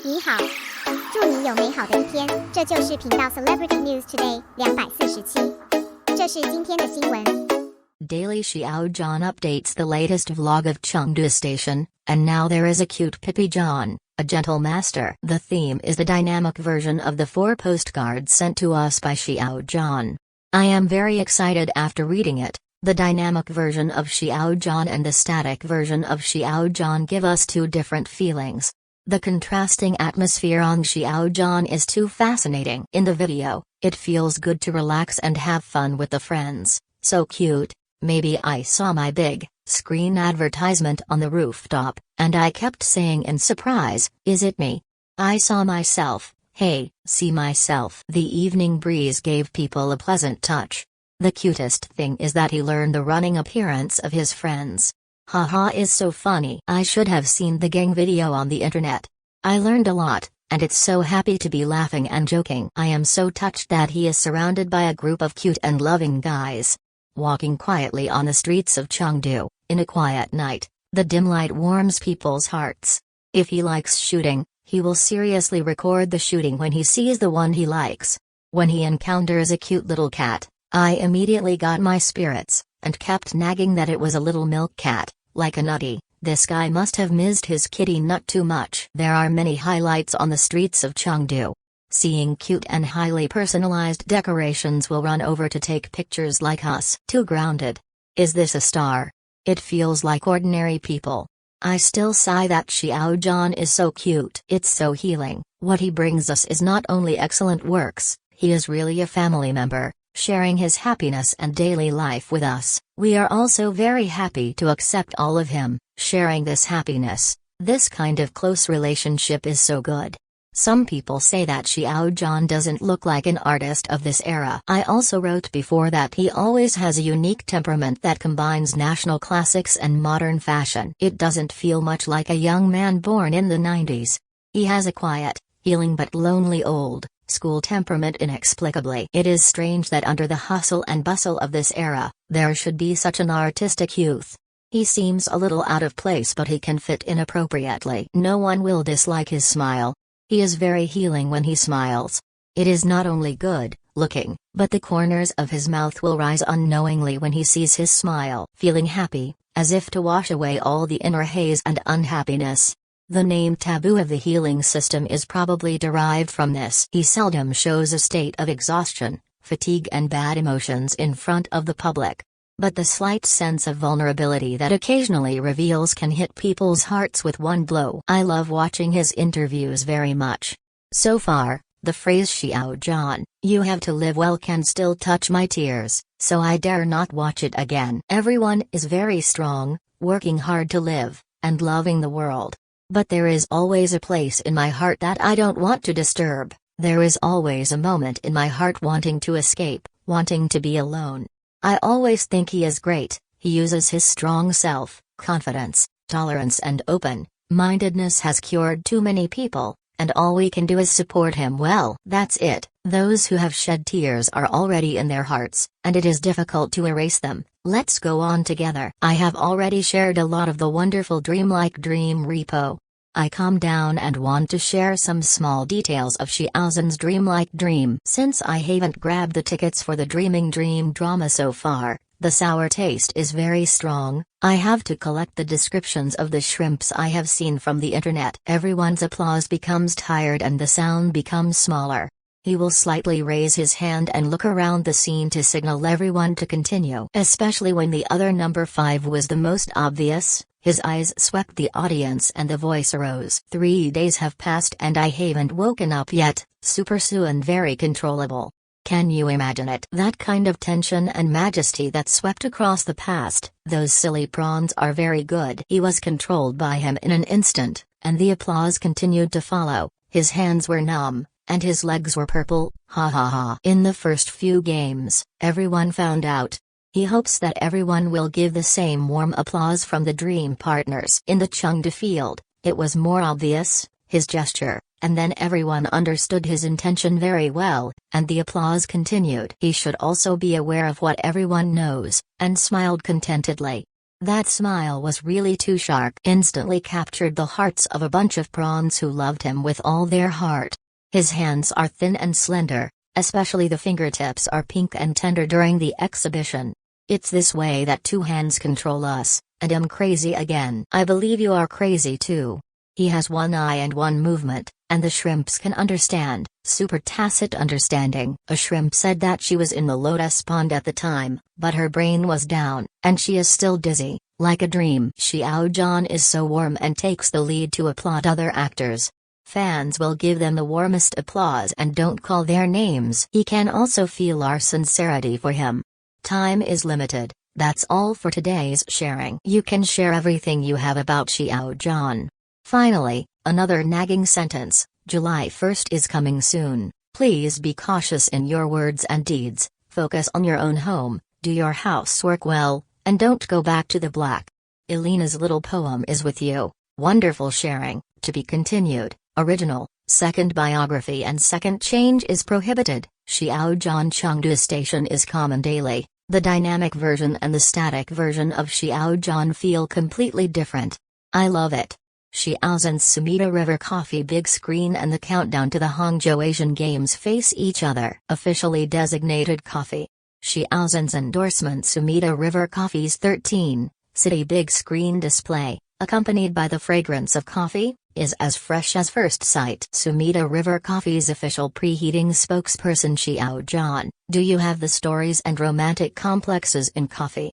你好，祝你有美好的一天。这就是频道 Celebrity News Today 247。这是今天的新闻。Daily Xiao Zhan updates the latest vlog of Chengdu Station, and now there is a cute Pippi Zhan, a gentle master. The theme is the dynamic version of the 4 postcards sent to us by Xiao Zhan. I am very excited after reading it. The dynamic version of Xiao Zhan and the static version of Xiao Zhan give us 2 different feelings. The contrasting atmosphere on Xiao Zhan is too fascinating. In the video, it feels good to relax and have fun with the friends. So cute. Maybe I saw my big screen advertisement on the rooftop, and I kept saying in surprise, "Is it me?" I saw myself. Hey, see myself. The evening breeze gave people a pleasant touch. The cutest thing is that he learned the running appearance of his friends. Haha is so funny. I should have seen the gang video on the internet. I learned a lot, and it's so happy to be laughing and joking. I am so touched that he is surrounded by a group of cute and loving guys. Walking quietly on the streets of Chengdu, in a quiet night, the dim light warms people's hearts. If he likes shooting, he will seriously record the shooting when he sees the one he likes. When he encounters a cute little cat, I immediately got my spirits, and kept nagging that it was a little milk cat. Like a nutty, this guy must have missed his kitty nut too much. There are many highlights on the streets of Chengdu. Seeing cute and highly personalized decorations will run over to take pictures like us. Too grounded. Is this a star? It feels like ordinary people. I still sigh that Xiao Zhan is so cute. It's so healing. What he brings us is not only excellent works, he is really a family member, sharing his happiness and daily life with us. We are also very happy to accept all of him, sharing this happiness. This kind of close relationship is so good. Some people say that Xiao Zhan doesn't look like an artist of this era. I also wrote before that he always has a unique temperament that combines national classics and modern fashion. It doesn't feel much like a young man born in the 90s. He has a quiet, healing but lonely old school temperament inexplicably. It is strange that under the hustle and bustle of this era, there should be such an artistic youth. He seems a little out of place, but he can fit in appropriately. No one will dislike his smile. He is very healing when he smiles. It is not only good looking, but the corners of his mouth will rise unknowingly when he sees his smile. Feeling happy, as if to wash away all the inner haze and unhappiness. The name taboo of the healing system is probably derived from this. He seldom shows a state of exhaustion, fatigue and bad emotions in front of the public. But the slight sense of vulnerability that occasionally reveals can hit people's hearts with one blow. I love watching his interviews very much. So far, the phrase Xiao Zhan, "you have to live well," can still touch my tears, so I dare not watch it again. Everyone is very strong, working hard to live, and loving the world. But there is always a place in my heart that I don't want to disturb. There is always a moment in my heart wanting to escape, wanting to be alone. I always think he is great. He uses his strong self-confidence, tolerance and open-mindedness has cured too many people, and all we can do is support him. Well, that's it. Those who have shed tears are already in their hearts, and it is difficult to erase them. Let's go on together. I have already shared a lot of the wonderful dreamlike dream repo. I calm down and want to share some small details of Xiao Zhan's dreamlike dream. Since I haven't grabbed the tickets for the Dreaming Dream drama so far, the sour taste is very strong. I have to collect the descriptions of the shrimps I have seen from the internet. Everyone's applause becomes tired and the sound becomes smaller. He will slightly raise his hand and look around the scene to signal everyone to continue. Especially when the other number 5 was the most obvious, his eyes swept the audience and the voice arose. 3 days have passed and I haven't woken up yet, super soon, very controllable. Can you imagine it? That kind of tension and majesty that swept across the past. Those silly prawns are very good. He was controlled by him in an instant, and the applause continued to follow. His hands were numb, and his legs were purple. Ha ha ha. In the first few games, everyone found out. He hopes that everyone will give the same warm applause from the dream partners. In the Chengdu field, it was more obvious, his gesture, and then everyone understood his intention very well, and the applause continued. He should also be aware of what everyone knows, and smiled contentedly. That smile was really too sharp. Instantly captured the hearts of a bunch of prawns who loved him with all their heart. His hands are thin and slender, especially the fingertips are pink and tender during the exhibition. It's this way that two hands control us, and I'm crazy again. I believe you are crazy too. He has one eye and one movement, and the shrimps can understand. Super tacit understanding. A shrimp said that she was in the lotus pond at the time, but her brain was down, and she is still dizzy, like a dream. Xiao Zhan is so warm and takes the lead to applaud other actors. Fans will give them the warmest applause and don't call their names. He can also feel our sincerity for him. Time is limited. That's all for today's sharing. You can share everything you have about Xiao Zhan. Finally, another nagging sentence: July 1st is coming soon. Please be cautious in your words and deeds, focus on your own home, do your housework well, and don't go back to the black. Elena's little poem is with you. Wonderful sharing, to be continued, original, second biography and second change is prohibited. Xiao Zhan. Chengdu Station is common daily. The dynamic version and the static version of Xiao Zhan feel completely different. I love it. Xiaozhan's Sumida River Coffee big screen and the countdown to the Hangzhou Asian Games face each other. Officially designated coffee. Xiaozhan's endorsement Sumida River Coffee's 13 city big screen display, accompanied by the fragrance of coffee, is as fresh as first sight. Sumida River Coffee's official preheating spokesperson Xiao Zhan. Do you have the stories and romantic complexes in coffee?